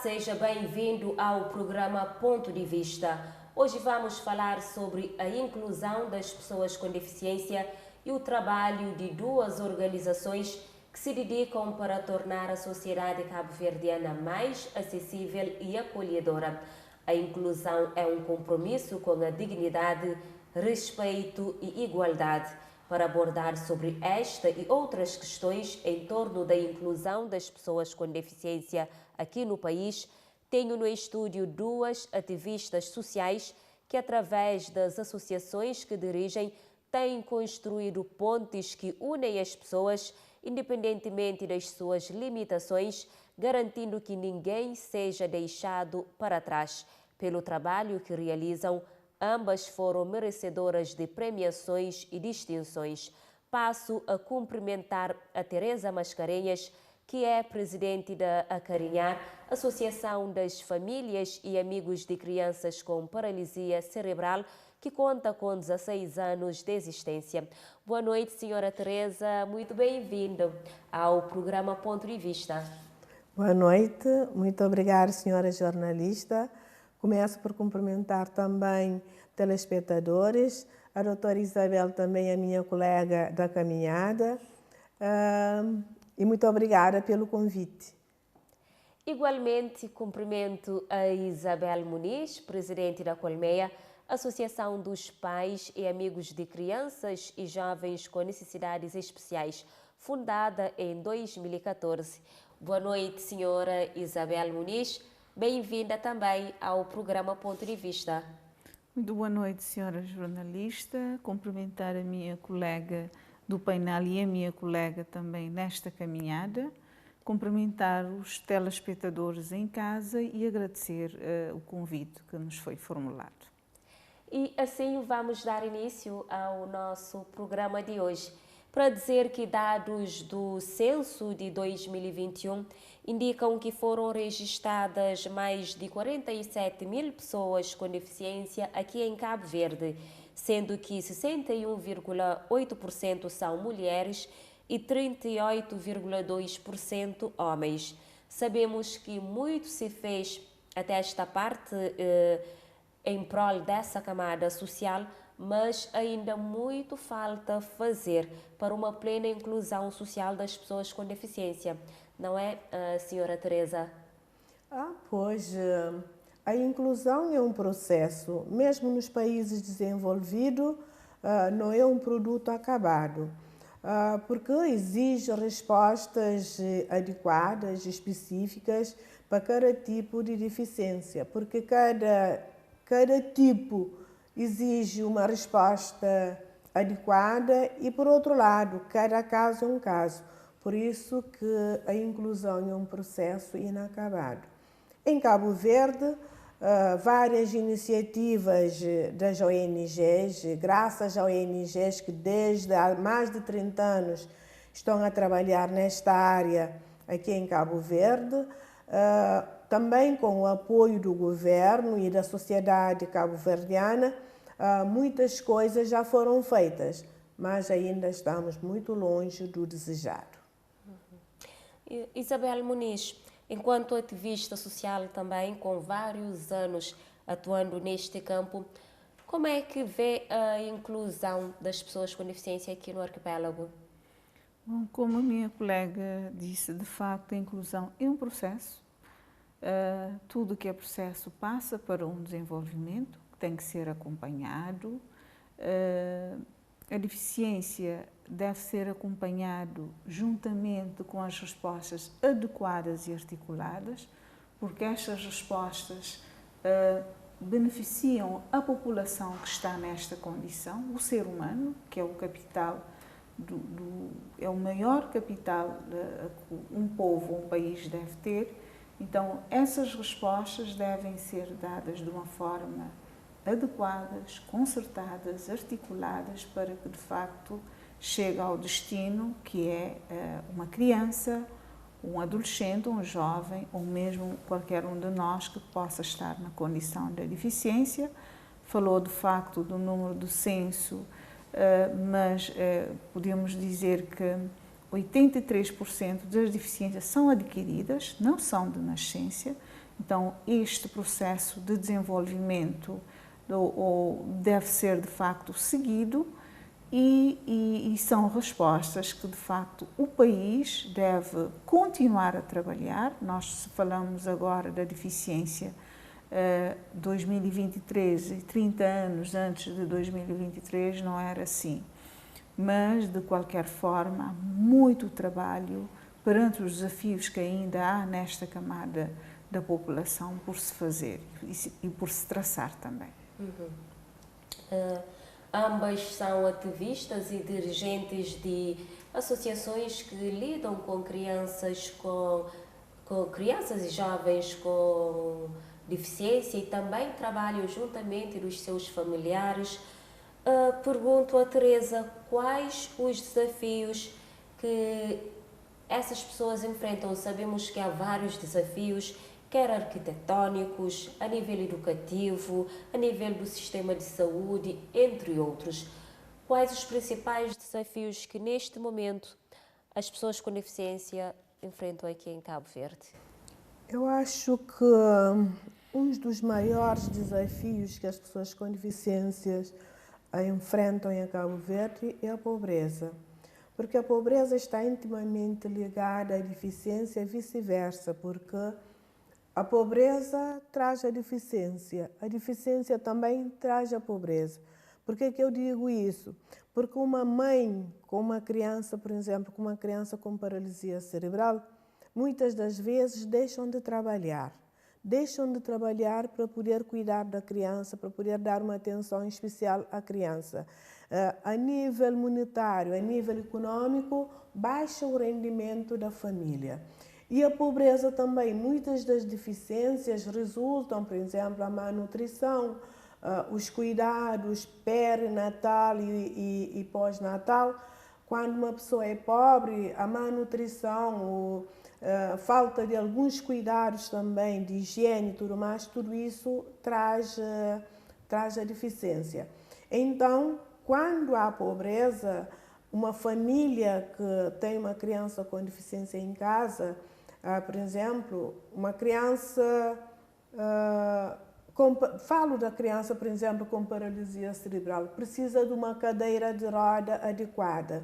seja bem-vindo ao programa Ponto de Vista. Hoje vamos falar sobre a inclusão das pessoas com deficiência e o trabalho de duas organizações que se dedicam para tornar a sociedade cabo-verdiana mais acessível e acolhedora. A inclusão é um compromisso com a dignidade, respeito e igualdade. Para abordar sobre esta e outras questões em torno da inclusão das pessoas com deficiência aqui no país, tenho no estúdio duas ativistas sociais que, através das associações que dirigem, têm construído pontes que unem as pessoas, independentemente das suas limitações, garantindo que ninguém seja deixado para trás. Pelo trabalho que realizam, ambas foram merecedoras de premiações e distinções. Passo a cumprimentar a Teresa Mascarenhas, que é presidente da Acarinhar, Associação das Famílias e Amigos de Crianças com Paralisia Cerebral, que conta com 16 anos de existência. Boa noite, senhora Teresa. Muito bem-vinda ao programa Ponto de Vista. Boa noite. Muito obrigada, senhora jornalista. Começo por cumprimentar também telespectadores, a doutora Isabel também é minha colega da caminhada, e muito obrigada pelo convite. Igualmente, cumprimento a Isabel Muniz, presidente da Colmeia, Associação dos Pais e Amigos de Crianças e Jovens com Necessidades Especiais, fundada em 2014. Boa noite, senhora Isabel Muniz. Bem-vinda também ao programa Ponto de Vista. Muito boa noite, senhora jornalista. Cumprimentar a minha colega do painel e a minha colega também nesta caminhada. Cumprimentar os telespectadores em casa e agradecer o convite que nos foi formulado. E assim vamos dar início ao nosso programa de hoje. Para dizer que dados do censo de 2021 indicam que foram registradas mais de 47 mil pessoas com deficiência aqui em Cabo Verde, sendo que 61,8% são mulheres e 38,2% homens. Sabemos que muito se fez até esta parte em prol dessa camada social, mas ainda muito falta fazer para uma plena inclusão social das pessoas com deficiência. Não é, senhora Teresa? Pois, a inclusão é um processo, mesmo nos países desenvolvidos, não é um produto acabado, porque exige respostas adequadas, específicas para cada tipo de deficiência, porque cada tipo exige uma resposta adequada e, por outro lado, cada caso é um caso. Por isso que a inclusão é um processo inacabado. Em Cabo Verde, várias iniciativas das ONGs, graças a ONGs que desde há mais de 30 anos estão a trabalhar nesta área aqui em Cabo Verde, também com o apoio do governo e da sociedade cabo-verdiana, muitas coisas já foram feitas, mas ainda estamos muito longe do desejado. Isabel Muniz, enquanto ativista social também, com vários anos atuando neste campo, como é que vê a inclusão das pessoas com deficiência aqui no arquipélago? Bom, como a minha colega disse, de facto a inclusão é um processo. Tudo que é processo passa para um desenvolvimento que tem que ser acompanhado. A deficiência deve ser acompanhado juntamente com as respostas adequadas e articuladas, porque estas respostas beneficiam a população que está nesta condição, o ser humano, que é o capital é o maior capital que um povo, um país deve ter. Então, essas respostas devem ser dadas de uma forma adequadas, concertadas, articuladas, para que, de facto, chegue ao destino que é uma criança, um adolescente, um jovem, ou mesmo qualquer um de nós que possa estar na condição de deficiência. Falou, de facto, do número do censo, mas podemos dizer que 83% das deficiências são adquiridas, não são de nascença. Então, este processo de desenvolvimento deve ser, de facto, seguido e são respostas que, de facto, o país deve continuar a trabalhar. Nós, se falamos agora da deficiência 2023 e 30 anos antes de 2023, não era assim. Mas, de qualquer forma, há muito trabalho perante os desafios que ainda há nesta camada da população por se fazer e por se traçar também. Ambas são ativistas e dirigentes de associações que lidam com crianças, com crianças e jovens com deficiência e também trabalham juntamente dos seus familiares. Pergunto a Teresa, quais os desafios que essas pessoas enfrentam? Sabemos que há vários desafios, quer arquitetónicos, a nível educativo, a nível do sistema de saúde, entre outros. Quais os principais desafios que neste momento as pessoas com deficiência enfrentam aqui em Cabo Verde? Eu acho que um dos maiores desafios que as pessoas com deficiências enfrentam em Cabo Verde é a pobreza, porque a pobreza está intimamente ligada à deficiência e vice-versa, porque a pobreza traz a deficiência também traz a pobreza. Por que eu digo isso? Porque uma mãe com uma criança, por exemplo, com uma criança com paralisia cerebral, muitas das vezes deixam de trabalhar para poder cuidar da criança, para poder dar uma atenção especial à criança. A nível monetário, a nível econômico, baixa o rendimento da família. E a pobreza também, muitas das deficiências resultam, por exemplo, a má nutrição, os cuidados perinatal e pós-natal. Quando uma pessoa é pobre, a má nutrição, falta de alguns cuidados também de higiene e tudo mais, tudo isso traz a deficiência. Então, quando há pobreza, uma família que tem uma criança com deficiência em casa, por exemplo, uma criança, falo da criança, por exemplo, com paralisia cerebral, precisa de uma cadeira de roda adequada.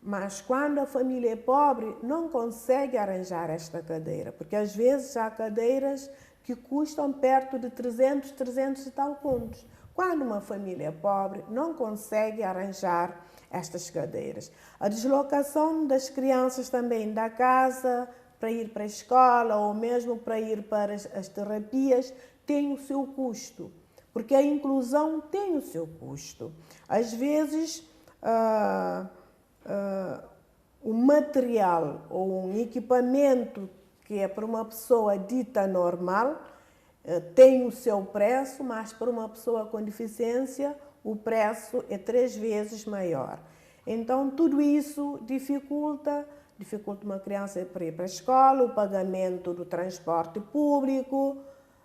Mas quando a família é pobre, não consegue arranjar esta cadeira, porque às vezes há cadeiras que custam perto de 300 e tal contos. Quando uma família é pobre, não consegue arranjar estas cadeiras. A deslocação das crianças também da casa para ir para a escola ou mesmo para ir para as terapias tem o seu custo, porque a inclusão tem o seu custo. Às vezes, o material ou um equipamento que é para uma pessoa dita normal tem o seu preço, mas para uma pessoa com deficiência o preço é 3 vezes maior. Então, tudo isso dificulta uma criança para ir para a escola, o pagamento do transporte público.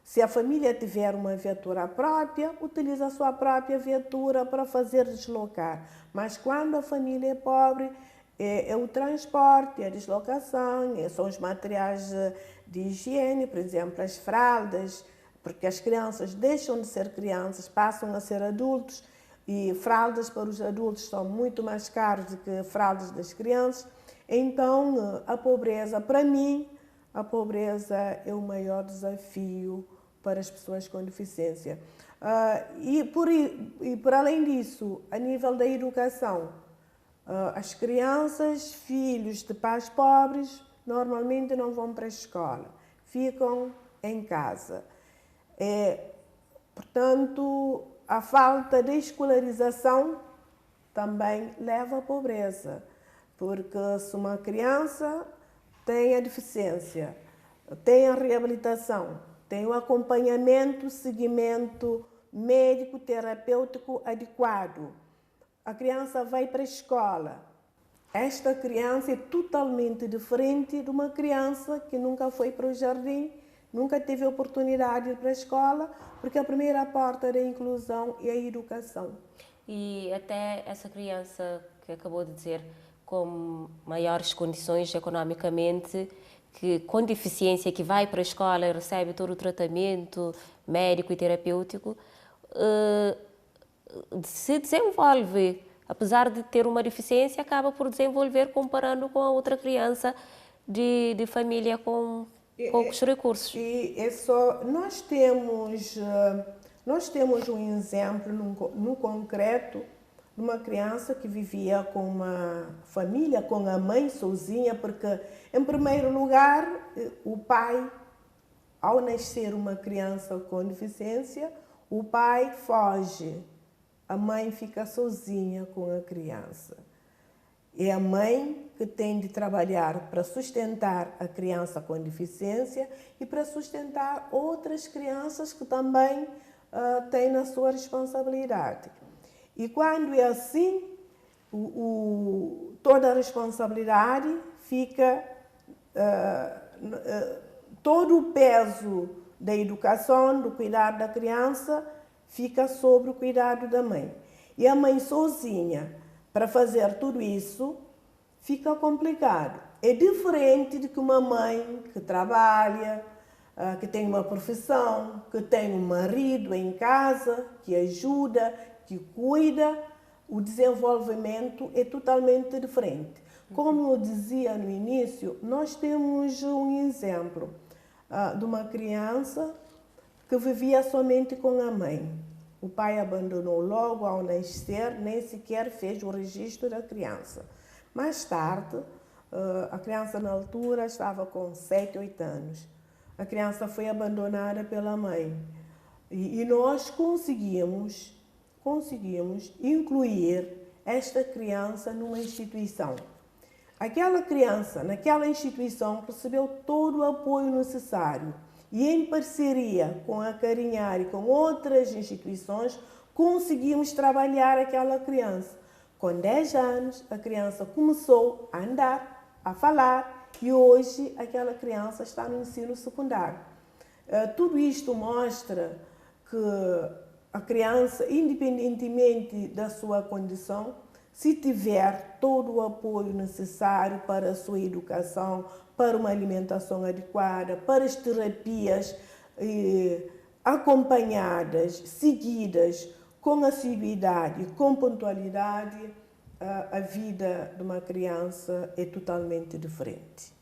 Se a família tiver uma viatura própria, utiliza a sua própria viatura para fazer deslocar. Mas quando a família é pobre, é o transporte, a deslocação, são os materiais de higiene, por exemplo, as fraldas, porque as crianças deixam de ser crianças, passam a ser adultos, e fraldas para os adultos são muito mais caros do que fraldas das crianças. Então, a pobreza, para mim, a pobreza é o maior desafio para as pessoas com deficiência. E por além disso, a nível da educação, as crianças, filhos de pais pobres, normalmente não vão para a escola, ficam em casa. Portanto, a falta de escolarização também leva à pobreza, porque se uma criança tem a deficiência, tem a reabilitação, tem o acompanhamento, seguimento médico, terapêutico adequado, a criança vai para a escola. Esta criança é totalmente diferente de uma criança que nunca foi para o jardim, nunca teve a oportunidade de ir para a escola, porque a primeira porta da inclusão é a educação. E até essa criança que acabou de dizer, com maiores condições economicamente, que com deficiência, que vai para a escola e recebe todo o tratamento médico e terapêutico, se desenvolve, apesar de ter uma deficiência, acaba por desenvolver comparando com a outra criança de família com poucos recursos. E é só, nós temos um exemplo no concreto de uma criança que vivia com uma família, com a mãe sozinha, porque, em primeiro lugar, o pai, ao nascer uma criança com deficiência, o pai foge, a mãe fica sozinha com a criança. É a mãe que tem de trabalhar para sustentar a criança com deficiência e para sustentar outras crianças que também têm na sua responsabilidade. E quando é assim, toda a responsabilidade fica, todo o peso da educação, do cuidado da criança, fica sobre o cuidado da mãe. E a mãe sozinha, para fazer tudo isso, fica complicado. É diferente de que uma mãe que trabalha, que tem uma profissão, que tem um marido em casa, que ajuda, que cuida, o desenvolvimento é totalmente diferente. Como eu dizia no início, nós temos um exemplo de uma criança que vivia somente com a mãe. O pai abandonou logo ao nascer, nem sequer fez o registro da criança. Mais tarde, a criança na altura estava com 7, 8 anos. A criança foi abandonada pela mãe. E nós conseguimos incluir esta criança numa instituição. Aquela criança, naquela instituição, recebeu todo o apoio necessário. E em parceria com a Carinhar e com outras instituições, conseguimos trabalhar aquela criança. Com 10 anos, a criança começou a andar, a falar, e hoje aquela criança está no ensino secundário. Tudo isto mostra que a criança, independentemente da sua condição, se tiver todo o apoio necessário para a sua educação, para uma alimentação adequada, para as terapias acompanhadas, seguidas, com assiduidade, com pontualidade, a vida de uma criança é totalmente diferente.